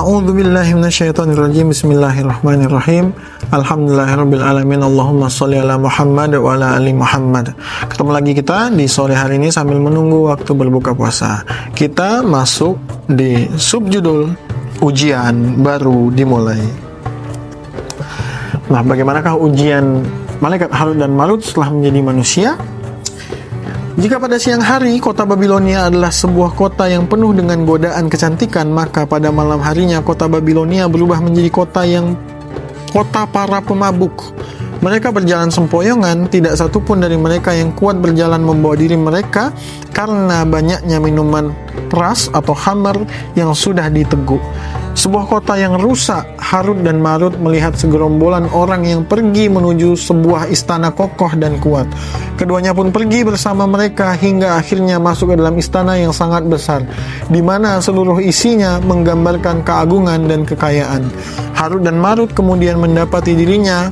A'udzubillahi minasyaitonirrajim. Bismillahirrahmanirrahim. Alhamdulillahirabbil alamin. Allahumma shalli ala Muhammad wa ala ali Muhammad. Ketemu lagi kita di sore hari ini sambil menunggu waktu berbuka puasa. Kita masuk di subjudul ujian baru dimulai. Nah, bagaimanakah ujian malaikat Harut dan Marut setelah menjadi manusia? Jika pada siang hari kota Babilonia adalah sebuah kota yang penuh dengan godaan kecantikan, maka pada malam harinya kota Babilonia berubah menjadi kota para pemabuk. Mereka berjalan sempoyongan, tidak satupun dari mereka yang kuat berjalan membawa diri mereka karena banyaknya minuman keras atau khamar yang sudah diteguk. Sebuah kota yang rusak. Harut dan Marut melihat segerombolan orang yang pergi menuju sebuah istana kokoh dan kuat. Keduanya pun pergi bersama mereka hingga akhirnya masuk ke dalam istana yang sangat besar, di mana seluruh isinya menggambarkan keagungan dan kekayaan. Harut dan Marut kemudian mendapati dirinya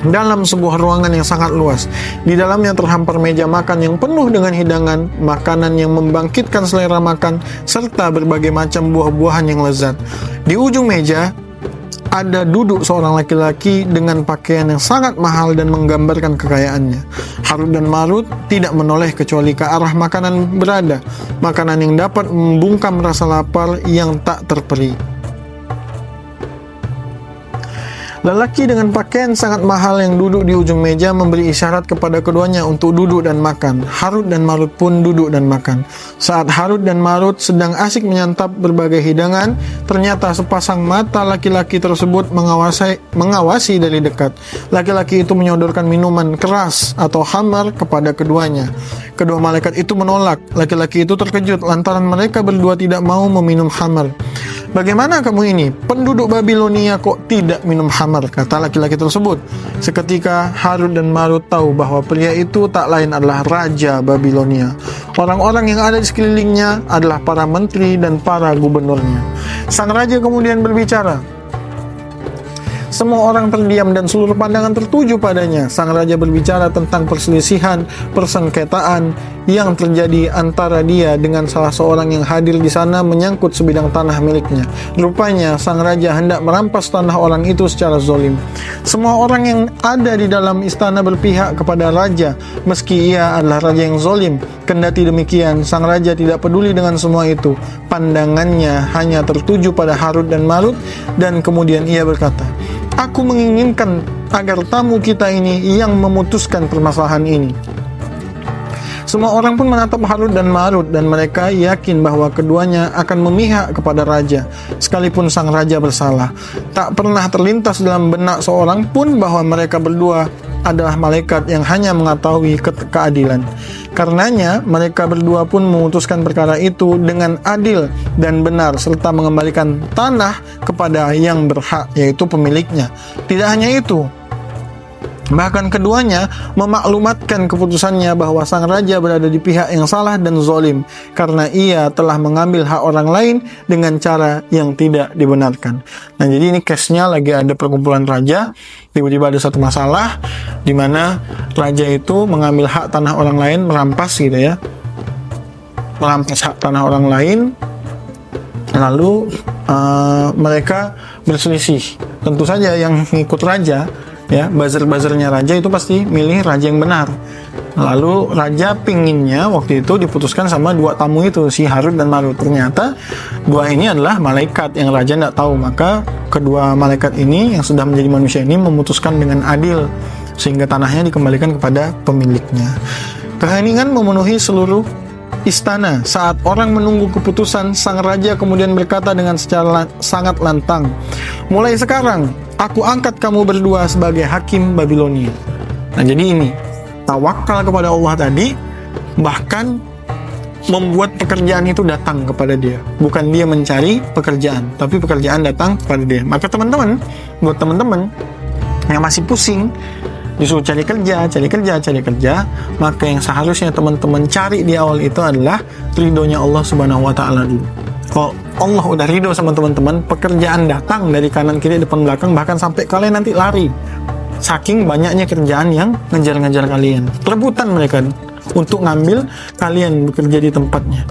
dalam sebuah ruangan yang sangat luas. Di dalamnya terhampar meja makan yang penuh dengan hidangan, makanan yang membangkitkan selera makan, serta berbagai macam buah-buahan yang lezat. Di ujung meja ada duduk seorang laki-laki dengan pakaian yang sangat mahal dan menggambarkan kekayaannya. Harut dan Marut tidak menoleh kecuali ke arah makanan berada, makanan yang dapat membungkam rasa lapar yang tak terperi. Lelaki dengan pakaian sangat mahal yang duduk di ujung meja memberi isyarat kepada keduanya untuk duduk dan makan. Harut dan Marut pun duduk dan makan. Saat Harut dan Marut sedang asik menyantap berbagai hidangan, ternyata sepasang mata laki-laki tersebut mengawasi dari dekat. Laki-laki itu menyodorkan minuman keras atau khamar kepada keduanya. Kedua malaikat itu menolak. Laki-laki itu terkejut lantaran mereka berdua tidak mau meminum khamar. "Bagaimana kamu ini? Penduduk Babilonia kok tidak minum khamar?" kata laki-laki tersebut. Seketika Harut dan Marut tahu bahwa pria itu tak lain adalah Raja Babilonia. Orang-orang yang ada di sekelilingnya adalah para menteri dan para gubernurnya. Sang raja kemudian berbicara. Semua orang terdiam dan seluruh pandangan tertuju padanya. Sang raja berbicara tentang perselisihan, persengketaan yang terjadi antara dia dengan salah seorang yang hadir di sana menyangkut sebidang tanah miliknya. Rupanya sang raja hendak merampas tanah orang itu secara zalim. Semua orang yang ada di dalam istana berpihak kepada raja, meski ia adalah raja yang zalim. Kendati demikian, sang raja tidak peduli dengan semua itu. Pandangannya hanya tertuju pada Harut dan Marut, dan kemudian ia berkata, "Aku menginginkan agar tamu kita ini yang memutuskan permasalahan ini." Semua orang pun menatap Harut dan Marut dan mereka yakin bahwa keduanya akan memihak kepada raja, sekalipun sang raja bersalah. Tak pernah terlintas dalam benak seorang pun bahwa mereka berdua adalah malaikat yang hanya mengetahui keadilan. Karenanya mereka berdua pun memutuskan perkara itu dengan adil dan benar serta mengembalikan tanah kepada yang berhak, yaitu pemiliknya. Tidak hanya itu, bahkan keduanya memaklumatkan keputusannya bahwa sang raja berada di pihak yang salah dan zalim karena ia telah mengambil hak orang lain dengan cara yang tidak dibenarkan. Nah, jadi ini case-nya lagi ada perkumpulan raja, tiba-tiba ada satu masalah di mana raja itu mengambil hak tanah orang lain, merampas gitu ya. Merampas hak tanah orang lain, lalu mereka berselisih. Tentu saja yang ngikut raja, ya, buzzer-buzzernya raja itu pasti milih raja yang benar. Lalu raja pinginnya waktu itu diputuskan sama dua tamu itu, si Harut dan Marut. Ternyata dua ini adalah malaikat yang raja tidak tahu. Maka kedua malaikat ini yang sudah menjadi manusia ini memutuskan dengan adil sehingga tanahnya dikembalikan kepada pemiliknya. Keheningan memenuhi seluruh istana. Saat orang menunggu keputusan, sang raja kemudian berkata dengan secara sangat lantang, "Mulai sekarang aku angkat kamu berdua sebagai hakim Babilonia." Nah, jadi ini tawakal kepada Allah tadi, bahkan membuat pekerjaan itu datang kepada dia. Bukan dia mencari pekerjaan, tapi pekerjaan datang kepada dia. Maka teman-teman, buat teman-teman yang masih pusing disuruh cari kerja, maka yang seharusnya teman-teman cari di awal itu adalah ridhonya Allah Subhanahu wa Ta'ala dulu. Kalau Allah udah ridho sama teman-teman, pekerjaan datang dari kanan kiri depan belakang, bahkan sampai kalian nanti lari saking banyaknya kerjaan yang ngejar-ngejar kalian. Rebutan mereka untuk ngambil kalian bekerja di tempatnya.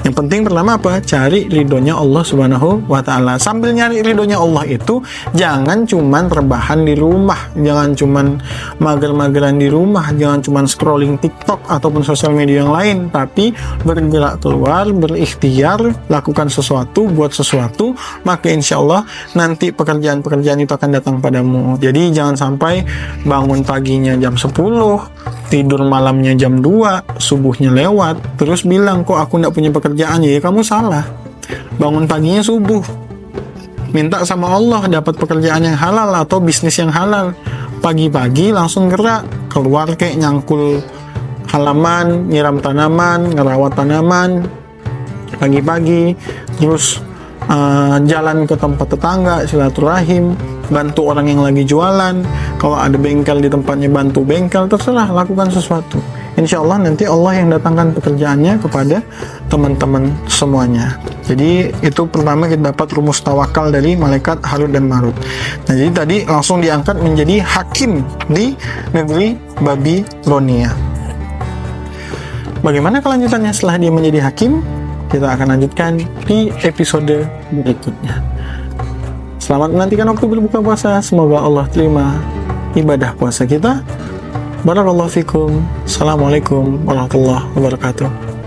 Yang penting pertama apa? Cari ridhonya Allah Subhanahu wa Ta'ala. Sambil nyari ridhonya Allah itu, jangan cuman rebahan di rumah, jangan cuman mager-mageran di rumah, jangan cuman scrolling TikTok ataupun sosial media yang lain, tapi bergerak keluar, berikhtiar, lakukan sesuatu, buat sesuatu, maka insya Allah nanti pekerjaan-pekerjaan itu akan datang padamu. Jadi jangan sampai bangun paginya jam 10, tidur malamnya jam 2, subuhnya lewat, terus bilang kok aku nggak punya pekerjaan. Ya kamu salah. Bangun paginya subuh, minta sama Allah dapat pekerjaan yang halal atau bisnis yang halal. Pagi-pagi langsung gerak, keluar kayak nyangkul halaman, nyiram tanaman, ngerawat tanaman pagi-pagi, terus jalan ke tempat tetangga, silaturahim, bantu orang yang lagi jualan. Kalau ada bengkel di tempatnya, bantu bengkel, terserah, lakukan sesuatu. Insya Allah nanti Allah yang datangkan pekerjaannya kepada teman-teman semuanya. Jadi itu pertama kita dapat rumus tawakal dari malaikat Harut dan Marut. Nah, jadi tadi langsung diangkat menjadi hakim di negeri Babilonia. Bagaimana kelanjutannya setelah dia menjadi hakim? Kita akan lanjutkan di episode berikutnya. Selamat menantikan waktu berbuka puasa. Semoga Allah terima ibadah puasa kita. Barakallahu fikum. Assalamualaikum warahmatullahi wabarakatuh.